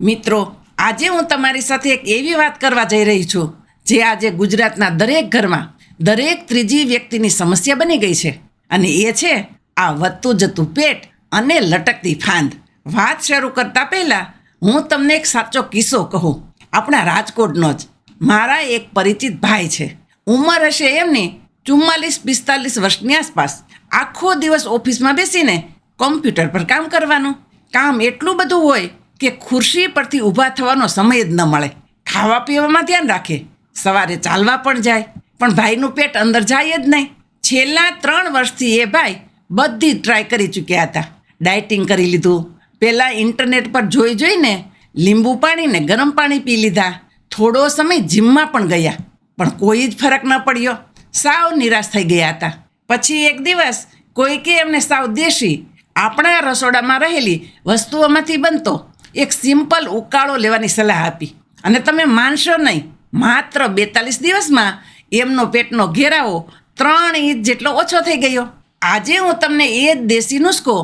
મિત્રો, આજે હું તમારી સાથે એક એવી વાત કરવા જઈ રહી છું જે આજે ગુજરાતના દરેક ઘરમાં દરેક ત્રીજી વ્યક્તિની સમસ્યા બની ગઈ છે. અને એ છે આ વધતું જતું પેટ અને લટકતી ફાંદ. વાત શરૂ કરતા પહેલા હું તમને એક સાચો કિસ્સો કહું, આપણા રાજકોટનો જ. મારા એક પરિચિત ભાઈ છે, ઉંમર હશે એમની 44-45 વર્ષની આસપાસ. આખો દિવસ ઓફિસમાં બેસીને કોમ્પ્યુટર પર કામ કરવાનું. કામ એટલું બધું હોય કે ખુરશી પરથી ઊભા થવાનો સમય જ ન મળે. ખાવા પીવામાં ધ્યાન રાખે, સવારે ચાલવા પણ જાય, પણ ભાઈનું પેટ અંદર જાય જ નહીં. છેલ્લા 3 વર્ષથી એ ભાઈ બધી ટ્રાય કરી ચૂક્યા હતા. ડાયટિંગ કરી લીધું, પહેલાં ઇન્ટરનેટ પર જોઈને લીંબુ પાણી ને ગરમ પાણી પી લીધા, થોડો સમય જિમમાં પણ ગયા, પણ કોઈ જ ફરક ન પડ્યો. સાવ નિરાશ થઈ ગયા હતા. પછી એક દિવસ કોઈકે એમને સાવ દેશી આપણા રસોડામાં રહેલી વસ્તુઓમાંથી બનતો એક સિમ્પલ ઉકાળો લેવાની સલાહ આપી. અને તમે માનશો નહીં, માત્ર 42 દિવસમાં એમનો પેટનો ઘેરાવો 3 ઇંચ જેટલો ઓછો થઈ ગયો. આજે હું તમને એ જ દેશી નુસ્ખો,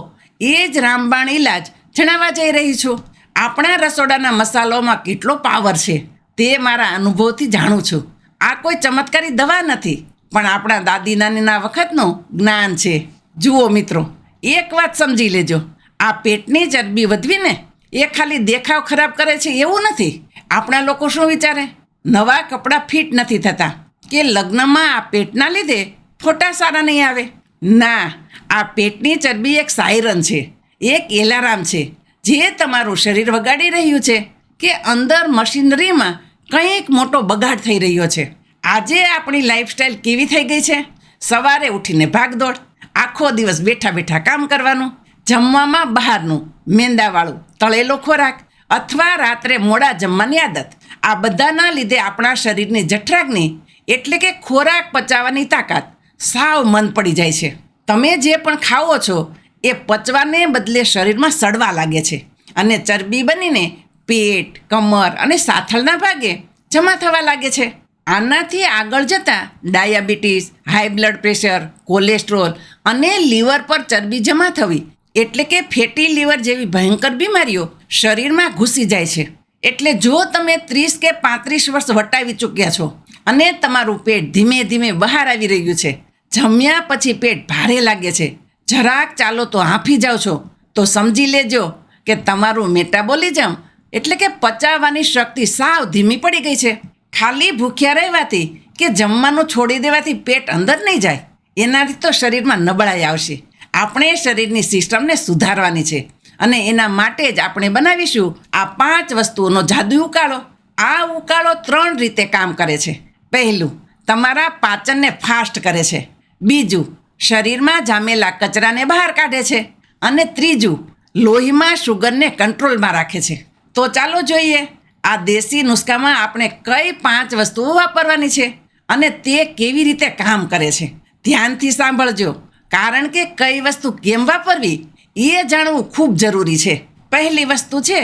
એ જ રામબાણ ઈલાજ જણાવવા જઈ રહી છું. આપણા રસોડાના મસાલાઓમાં કેટલો પાવર છે તે મારા અનુભવથી જાણું છું. આ કોઈ ચમત્કારી દવા નથી, પણ આપણા દાદી નાનીના વખતનું જ્ઞાન છે. જુઓ મિત્રો, એક વાત સમજી લેજો, આ પેટની ચરબી વધવીને એ ખાલી દેખાવ ખરાબ કરે છે એવું નથી. આપણા લોકો શું વિચારે, નવા કપડાં ફિટ નથી થતા કે લગ્નમાં આ પેટના લીધે ફોટા સારા નહીં આવે. ના, આ પેટની ચરબી એક સાયરન છે, એક એલાર્મ છે જે તમારું શરીર વગાડી રહ્યું છે કે અંદર મશીનરીમાં કંઈક મોટો બગાડ થઈ રહ્યો છે. આજે આપણી લાઈફસ્ટાઈલ કેવી થઈ ગઈ છે? સવારે ઉઠીને ભાગદોડ, આખો દિવસ બેઠા બેઠા કામ કરવાનું, જમવામાં બહારનું મેંદાવાળું તળેલો ખોરાક અથવા રાત્રે મોડા જમવાની આદત. આ બધાના લીધે આપણા શરીરની જઠરાગ્નિ એટલે કે ખોરાક પચાવવાની તાકાત સાવ મંદ પડી જાય છે. તમે જે પણ ખાઓ છો એ પચવાને બદલે શરીરમાં સડવા લાગે છે અને ચરબી બનીને પેટ, કમર અને સાથળના ભાગે જમા થવા લાગે છે. આનાથી આગળ જતાં diabetes, high blood pressure, cholesterol અને લીવર પર ચરબી જમા થવી એટલે કે ફેટી લીવર જેવી ભયંકર બીમારીઓ શરીરમાં ઘૂસી જાય છે. એટલે જો તમે 30 કે 35 વર્ષ વટાવી ચૂક્યા છો અને તમારું પેટ ધીમે ધીમે બહાર આવી રહ્યું છે, જમ્યા પછી પેટ ભારે લાગે છે, જરાક ચાલો તો હાંફી જાઓ છો, તો સમજી લેજો કે તમારું મેટાબોલિઝમ એટલે કે પચાવવાની શક્તિ સાવ ધીમી પડી ગઈ છે. ખાલી ભૂખ્યા રહેવાથી કે જમવાનું છોડી દેવાથી પેટ અંદર નહીં જાય, એનાથી તો શરીરમાં નબળાઈ આવશે. આપણે શરીરની સિસ્ટમને સુધારવાની છે અને એના માટે જ આપણે બનાવીશું આ 5 વસ્તુઓનો જાદુ ઉકાળો. આ ઉકાળો 3 રીતે કામ કરે છે. પહેલું, તમારા પાચનને ફાસ્ટ કરે છે. બીજું, શરીરમાં જામેલા કચરાને બહાર કાઢે છે. અને ત્રીજું, લોહીમાં શુગરને કંટ્રોલમાં રાખે છે. તો ચાલો જોઈએ આ દેશી નુસ્ખામાં આપણે કઈ 5 વસ્તુઓ વાપરવાની છે અને તે કેવી રીતે કામ કરે છે. ધ્યાનથી સાંભળજો, કારણ કે કઈ વસ્તુ કેમ વાપરવી એ જાણવું ખૂબ જરૂરી છે. પહેલી વસ્તુ છે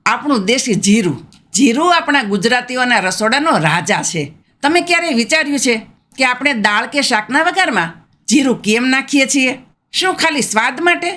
આપણું દેશી જીરું. જીરું આપણા ગુજરાતીઓના રસોડાનો રાજા છે. તમે ક્યારેય વિચાર્યું છે કે આપણે દાળ કે શાકના વઘારમાં જીરું કેમ નાખીએ છીએ? શું ખાલી સ્વાદ માટે?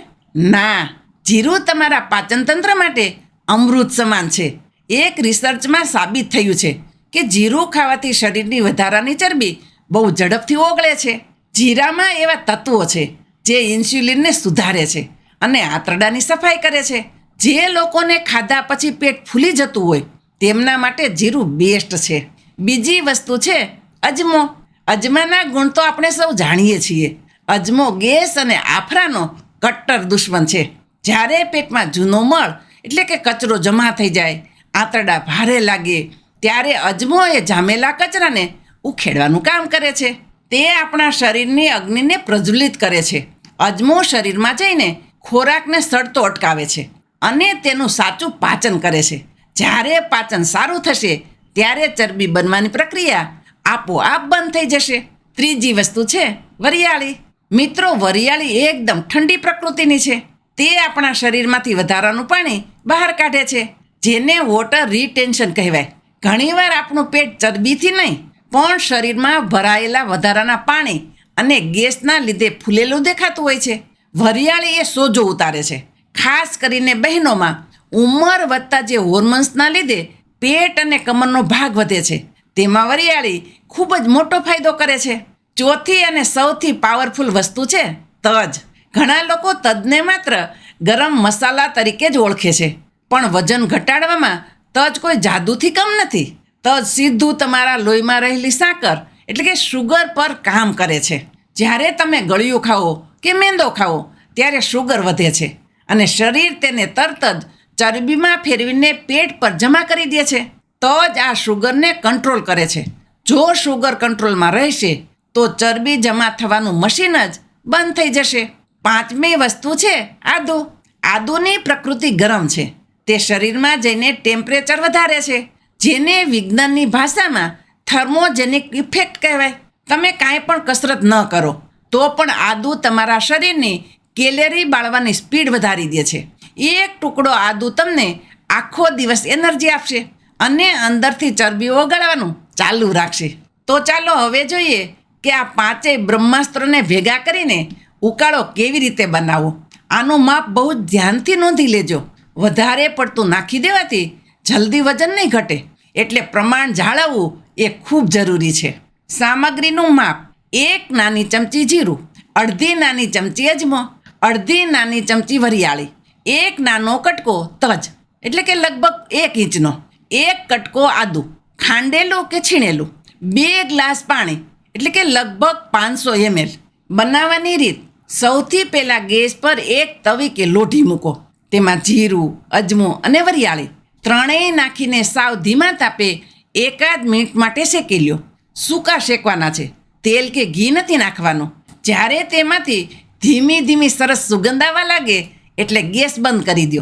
ના, જીરું તમારા પાચનતંત્ર માટે અમૃત સમાન છે. એક રિસર્ચમાં સાબિત થયું છે કે જીરું ખાવાથી શરીરની વધારાની ચરબી બહુ ઝડપથી ઓગળે છે. જીરામાં એવા તત્વો છે જે ઇન્સ્યુલિનને સુધારે છે અને આંતરડાની સફાઈ કરે છે. જે લોકોને ખાધા પછી પેટ ફૂલી જતું હોય તેમના માટે જીરું બેસ્ટ છે. બીજી વસ્તુ છે અજમો. અજમાના ગુણ તો આપણે સૌ જાણીએ છીએ. અજમો ગેસ અને આફરાનો કટ્ટર દુશ્મન છે. જ્યારે પેટમાં જૂનો મળ એટલે કે કચરો જમા થઈ જાય, આંતરડા ભારે લાગે, ત્યારે અજમો એ જામેલા કચરાને ઉખેડવાનું કામ કરે છે. તે આપણા શરીરની અગ્નિને પ્રજ્વલિત કરે છે. અજમો શરીરમાં જઈને ખોરાકને સડતો અટકાવે છે અને તેનું સાચું પાચન કરે છે. જ્યારે પાચન સારું થશે ત્યારે ચરબી બનવાની પ્રક્રિયા આપોઆપ બંધ થઈ જશે. ત્રીજી વસ્તુ છે વરિયાળી. મિત્રો, વરિયાળી એકદમ ઠંડી પ્રકૃતિની છે. તે આપણા શરીરમાંથી વધારાનું પાણી બહાર કાઢે છે, જેને વોટર રિટેન્શન કહેવાય. ઘણીવાર આપણું પેટ ચરબીથી નહીં પણ શરીરમાં ભરાયેલા વધારાના પાણી અને ગેસના લીધે ફૂલેલું દેખાતું હોય છે. વરિયાળી એ સોજો ઉતારે છે. ખાસ કરીને બહેનોમાં ઉંમર વધતા જે હોર્મોન્સના લીધે પેટ અને કમરનો ભાગ વધે છે, તેમાં વરિયાળી ખૂબ જ મોટો ફાયદો કરે છે. ચોથી અને સૌથી પાવરફુલ વસ્તુ છે તજ. ઘણા લોકો તજને માત્ર ગરમ મસાલા તરીકે જ ઓળખે છે, પણ વજન ઘટાડવામાં તજ કોઈ જાદુથી કમ નથી. તજ સીધું તમારા લોહીમાં રહેલી સાકર એટલે કે શુગર પર કામ કરે છે. જ્યારે તમે ગળ્યું ખાઓ કે મેંદો ખાઓ ત્યારે શુગર વધે છે અને શરીર તેને તરત જ ચરબીમાં ફેરવીને પેટ પર જમા કરી દે છે. તજ આ શુગરને કંટ્રોલ કરે છે. જો શુગર કંટ્રોલમાં રહેશે તો ચરબી જમા થવાનું મશીન જ બંધ થઈ જશે. પાંચમી વસ્તુ છે આદુ. આદુની પ્રકૃતિ ગરમ છે. તે શરીરમાં જઈને ટેમ્પરેચર વધારે છે, જેને વિજ્ઞાનની ભાષામાં થર્મોજેનિક ઇફેક્ટ કહેવાય. તમે કાંઈ પણ કસરત ન કરો તો પણ આદુ તમારા શરીરની કેલેરી બાળવાની સ્પીડ વધારી દે છે. એક ટુકડો આદુ તમને આખો દિવસ એનર્જી આપશે અને અંદરથી ચરબી ઓગાળવાનું ચાલુ રાખશે. તો ચાલો હવે જોઈએ કે આ પાંચેય બ્રહ્માસ્ત્રોને ભેગા કરીને ઉકાળો કેવી રીતે બનાવવો. આનું માપ બહુ જ ધ્યાનથી નોંધી લેજો. વધારે પડતું નાખી દેવાથી જલ્દી વજન નહીં ઘટે, એટલે પ્રમાણ જાળવવું એ ખૂબ જરૂરી છે. સામગ્રીનું માપ: 1 નાની ચમચી જીરું, અડધી નાની ચમચી અજમો, અડધી નાની ચમચી વરિયાળી, 1 નાનો કટકો તજ એટલે કે લગભગ 1 ઇંચનો, 1 કટકો આદુ ખાંડેલું કે છીણેલું, 2 ગ્લાસ પાણી એટલે કે લગભગ 500 ml. બનાવવાની રીત: સૌથી પહેલાં ગેસ પર એક તવી કે લોઢી મૂકો. તેમાં જીરું, અજમો અને વરિયાળી ત્રણેય નાખીને સાવ ધીમા તાપે એકાદ મિનિટ માટે શેકી લ્યો. સૂકા શેકવાના છે, તેલ કે ઘી નથી નાખવાનું. જ્યારે તેમાંથી ધીમી ધીમી સરસ સુગંધ આવવા લાગે એટલે ગેસ બંધ કરી દો.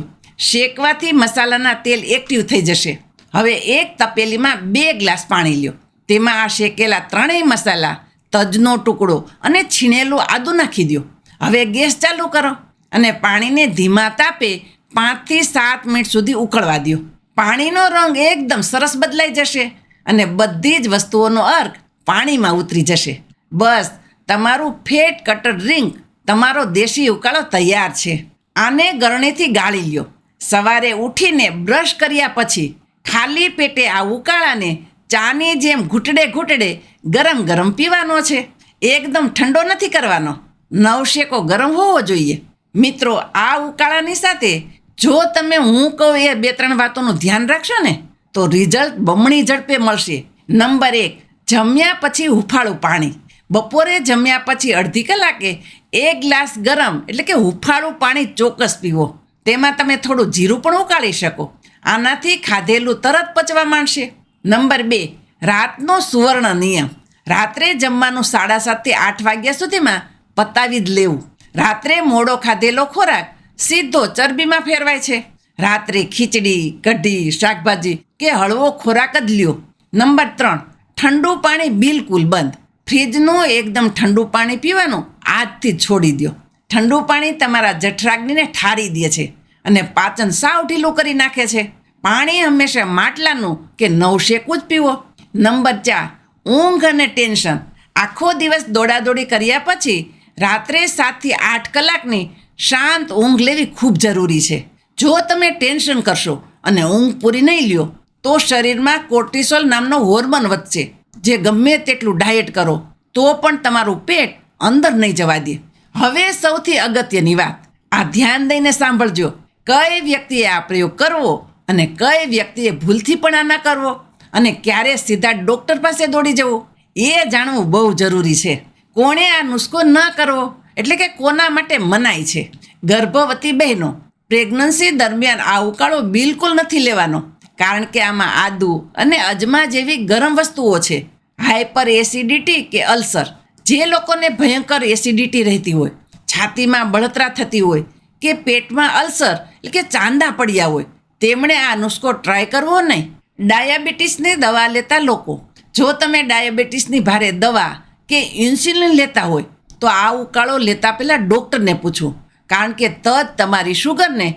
શેકવાથી મસાલાના તેલ એક્ટિવ થઈ જશે. હવે એક તપેલીમાં 2 ગ્લાસ પાણી લ્યો. તેમાં આ શેકેલા ત્રણેય મસાલા, તજનો ટુકડો અને છીણેલું આદું નાખી દો. હવે ગેસ ચાલુ કરો અને પાણીને ધીમા તાપે 5 થી 7 મિનિટ સુધી ઉકળવા દો. પાણીનો રંગ એકદમ સરસ બદલાઈ જશે અને બધી જ વસ્તુઓનો અર્ક પાણીમાં ઉતરી જશે. બસ, તમારું ફેટ કટર ડ્રિંક, તમારો દેશી ઉકાળો તૈયાર છે. આને ગરણીથી ગાળી લ્યો. સવારે ઉઠીને બ્રશ કર્યા પછી ખાલી પેટે આ ઉકાળાને ચાની જેમ ઘૂંટડે ઘૂંટડે ગરમ ગરમ પીવાનો છે. એકદમ ઠંડો નથી કરવાનો. નવશેકો ગરમ હોવો જોઈએ. મિત્રો, આ ઉકાળાની સાથે જો તમે હું કહું એ 2-3 વાતોનું ધ્યાન રાખશો ને તો રિઝલ્ટ બમણી ઝડપે મળશે. નંબર 1, જમ્યા પછી હુંફાળું પાણી. બપોરે જમ્યા પછી અડધી કલાકે 1 ગ્લાસ ગરમ એટલે કે હુંફાળું પાણી ચોક્કસ પીવો. તેમાં તમે થોડું જીરું પણ ઉકાળી શકો. આનાથી ખાધેલું તરત પચવા માંડશે. નંબર 2, રાતનો સુવર્ણ નિયમ. રાત્રે જમવાનું 7:30 થી 8 વાગ્યા સુધીમાં પતાવી જ લેવું. રાત્રે મોડો ખાધેલો ખોરાક સીધો ચરબીમાં ફેરવાય છે. રાત્રે ખીચડી, કઢી, શાકભાજી કે હળવો ખોરાક જ લ્યો. નંબર 3, ઠંડુ પાણી બિલકુલ બંધ. ફ્રીજનું એકદમ ઠંડુ પાણી પીવાનું આજથી જ છોડી દો. ઠંડુ પાણી તમારા જઠરાગ્નિને ઠારી દે છે અને પાચન સાવ ઢીલું કરી નાખે છે. પાણી હંમેશા માટલાનું કે નવશેકું જ પીવો. નંબર 4, ઊંઘ અને ટેન્શન. આખો દિવસ દોડાદોડી કર્યા પછી રાત્રે 7 થી 8 કલાકની શાંત ઊંઘ લેવી ખૂબ જરૂરી છે. જો તમે ટેન્શન કરશો અને ઊંઘ પૂરી નહીં લ્યો તો શરીરમાં કોર્ટિસોલ નામનો હોર્મોન વધશે, જે ગમે તેટલું ડાયટ કરો તો પણ તમારું પેટ અંદર નહીં જવા દે. હવે સૌથી અગત્યની વાત, આ ધ્યાન દઈને સાંભળજો. કઈ વ્યક્તિએ આ પ્રયોગ કરવો અને કઈ વ્યક્તિએ ભૂલથી પણ આ ન કરવો અને ક્યારે સીધા ડૉક્ટર પાસે દોડી જવું, એ જાણવું બહુ જરૂરી છે. કોણે આ નુસ્ખો ન કરવો એટલે કે કોના માટે મનાઈ છે? ગર્ભવતી બહેનો, પ્રેગ્નન્સી દરમિયાન આ ઉકાળો બિલકુલ નથી લેવાનો, કારણ કે આમાં આદુ અને અજમા જેવી ગરમ વસ્તુઓ છે. હાઇપર એસિડિટી કે અલ્સર, જે લોકોને ભયંકર એસિડિટી રહેતી હોય, છાતીમાં બળતરા થતી હોય કે પેટમાં અલ્સર એટલે કે ચાંદા પડ્યા હોય, તેમણે આ નુસ્ખો ટ્રાય કરવો નહીં. ડાયાબિટીસની દવા લેતા લોકો, જો તમે ડાયાબિટીસની ભારે દવા કે ઇન્સ્યુલિન લેતા હોય તો આ ઉકાળો લેતા પહેલાં ડૉક્ટરને પૂછવું, કારણ કે તજ તમારી શુગરને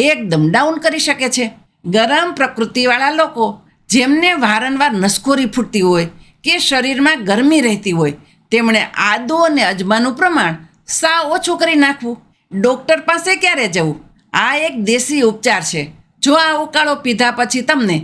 એકદમ ડાઉન કરી શકે છે. ગરમ પ્રકૃતિવાળા લોકો, જેમને વારંવાર નસખોરી ફૂટતી હોય કે શરીરમાં ગરમી રહેતી હોય, તેમણે આદુ અને અજમાનું પ્રમાણ સાવ ઓછું કરી નાખવું. ડૉક્ટર પાસે ક્યારે જવું? આ એક દેશી ઉપચાર છે. જો આ ઉકાળો પીધા પછી તમને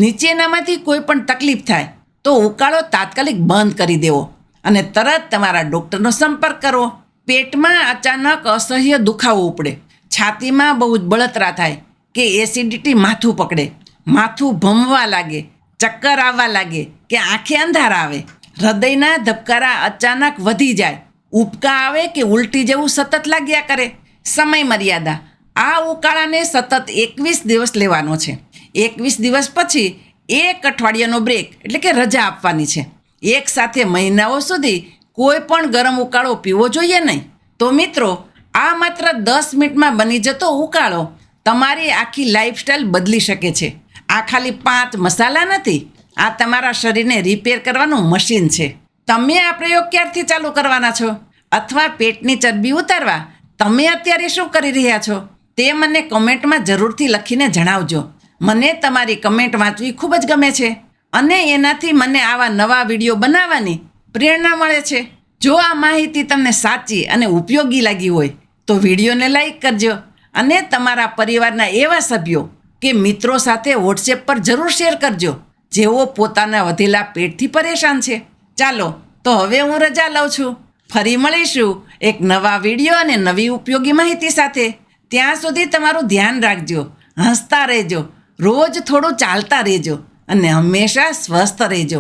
નીચેનામાંથી કોઈ પણ તકલીફ થાય તો ઉકાળો તાત્કાલિક બંધ કરી દેવો અને તરત તમારા ડૉક્ટરનો સંપર્ક કરવો. પેટમાં અચાનક અસહ્ય દુખાવો ઉપડે, છાતીમાં બહુ જ બળતરા થાય કે એસિડિટી માથું પકડે, માથું ભમવા લાગે, ચક્કર આવવા લાગે કે આંખે અંધારા આવે, હૃદયના ધબકારા અચાનક વધી જાય, ઉબકા આવે કે ઉલટી જેવું સતત લાગ્યા કરે. સમય મર્યાદા: આ ઉકાળાને સતત 21 દિવસ લેવાનો છે. 21 દિવસ પછી 1 અઠવાડિયાનો બ્રેક એટલે કે રજા આપવાની છે. એક સાથે મહિનાઓ સુધી કોઈ પણ ગરમ ઉકાળો પીવો જોઈએ નહીં. તો મિત્રો, આ માત્ર 10 મિનિટમાં બની જતો ઉકાળો તમારી આખી લાઈફસ્ટાઈલ બદલી શકે છે. આ ખાલી 5 મસાલા નથી, આ તમારા શરીરને રિપેર કરવાનું મશીન છે. તમે આ પ્રયોગ ક્યારથી ચાલુ કરવાના છો? અથવા પેટની ચરબી ઉતારવા તમે અત્યારે શું કરી રહ્યા છો તે મને કમેન્ટમાં જરૂરથી લખીને જણાવજો. મને તમારી કમેન્ટ વાંચવી ખૂબ જ ગમે છે અને એનાથી મને આવા નવા વિડીયો બનાવવાની પ્રેરણા મળે છે. જો આ માહિતી તમને સાચી અને ઉપયોગી લાગી હોય તો વિડીયોને લાઈક કરજો અને તમારા પરિવારના એવા સભ્યો કે મિત્રો સાથે વોટ્સએપ પર જરૂર શેર કરજો જેઓ પોતાના વધેલા પેટથી પરેશાન છે. ચાલો તો હવે હું રજા લઉં છું. ફરી મળીશું એક નવા વિડીયો અને નવી ઉપયોગી માહિતી સાથે. ત્યાં સુધી તમારું ધ્યાન રાખજો, હસતા રહેજો, રોજ થોડું ચાલતા રહેજો અને હંમેશા સ્વસ્થ રહેજો.